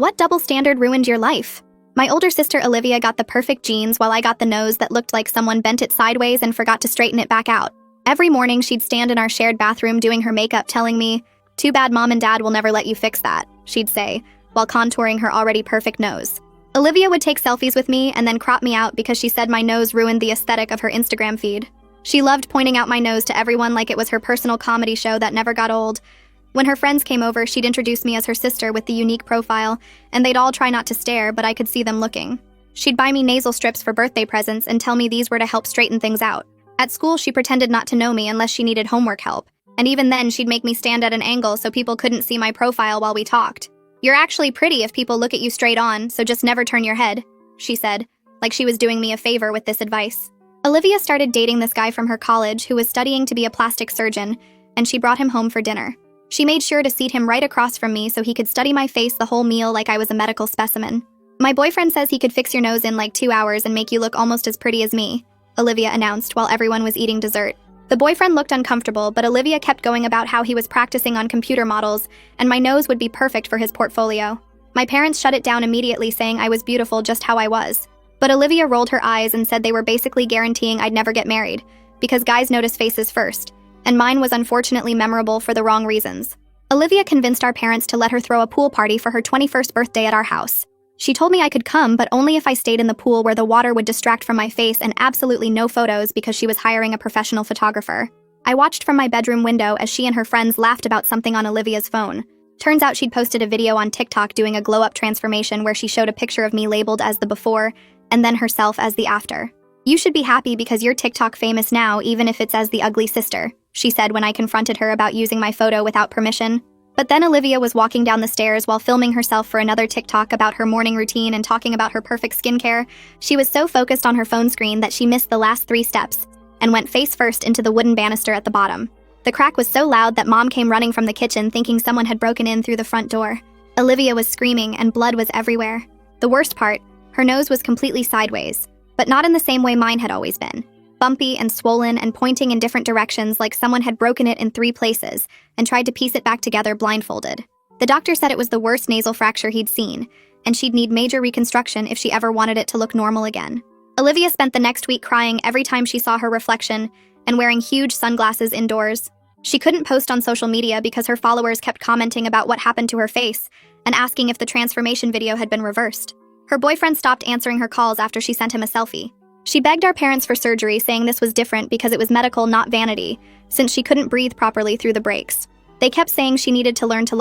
What double standard ruined your life? My older sister Olivia got the perfect jeans while I got the nose that looked like someone bent it sideways and forgot to straighten it back out. Every morning she'd stand in our shared bathroom doing her makeup telling me, "Too bad mom and dad will never let you fix that," she'd say, while contouring her already perfect nose. Olivia would take selfies with me and then crop me out because she said my nose ruined the aesthetic of her Instagram feed. She loved pointing out my nose to everyone like it was her personal comedy show that never got old. When her friends came over, she'd introduce me as her sister with the unique profile, and they'd all try not to stare, but I could see them looking. She'd buy me nasal strips for birthday presents and tell me these were to help straighten things out. At school, she pretended not to know me unless she needed homework help, and even then she'd make me stand at an angle so people couldn't see my profile while we talked. "You're actually pretty if people look at you straight on, so just never turn your head," she said, like she was doing me a favor with this advice. Olivia started dating this guy from her college who was studying to be a plastic surgeon, and she brought him home for dinner. She made sure to seat him right across from me so he could study my face the whole meal like I was a medical specimen. "My boyfriend says he could fix your nose in like 2 hours and make you look almost as pretty as me," Olivia announced while everyone was eating dessert. The boyfriend looked uncomfortable, but Olivia kept going about how he was practicing on computer models, and my nose would be perfect for his portfolio. My parents shut it down immediately, saying I was beautiful just how I was. But Olivia rolled her eyes and said they were basically guaranteeing I'd never get married, because guys notice faces first, and mine was unfortunately memorable for the wrong reasons. Olivia convinced our parents to let her throw a pool party for her 21st birthday at our house. She told me I could come, but only if I stayed in the pool where the water would distract from my face, and absolutely no photos because she was hiring a professional photographer. I watched from my bedroom window as she and her friends laughed about something on Olivia's phone. Turns out she'd posted a video on TikTok doing a glow-up transformation where she showed a picture of me labeled as the before and then herself as the after. "You should be happy because you're TikTok famous now, even if it's as the ugly sister," she said when I confronted her about using my photo without permission. But then Olivia was walking down the stairs while filming herself for another TikTok about her morning routine and talking about her perfect skincare. She was so focused on her phone screen that she missed the last 3 steps and went face first into the wooden banister at the bottom. The crack was so loud that Mom came running from the kitchen thinking someone had broken in through the front door. Olivia was screaming and blood was everywhere. The worst part, her nose was completely sideways, but not in the same way mine had always been. Bumpy and swollen and pointing in different directions like someone had broken it in 3 places and tried to piece it back together blindfolded. The doctor said it was the worst nasal fracture he'd seen, and she'd need major reconstruction if she ever wanted it to look normal again. Olivia spent the next week crying every time she saw her reflection and wearing huge sunglasses indoors. She couldn't post on social media because her followers kept commenting about what happened to her face and asking if the transformation video had been reversed. Her boyfriend stopped answering her calls after she sent him a selfie. She begged our parents for surgery, saying this was different because it was medical, not vanity, since she couldn't breathe properly through the breaks. They kept saying she needed to learn to love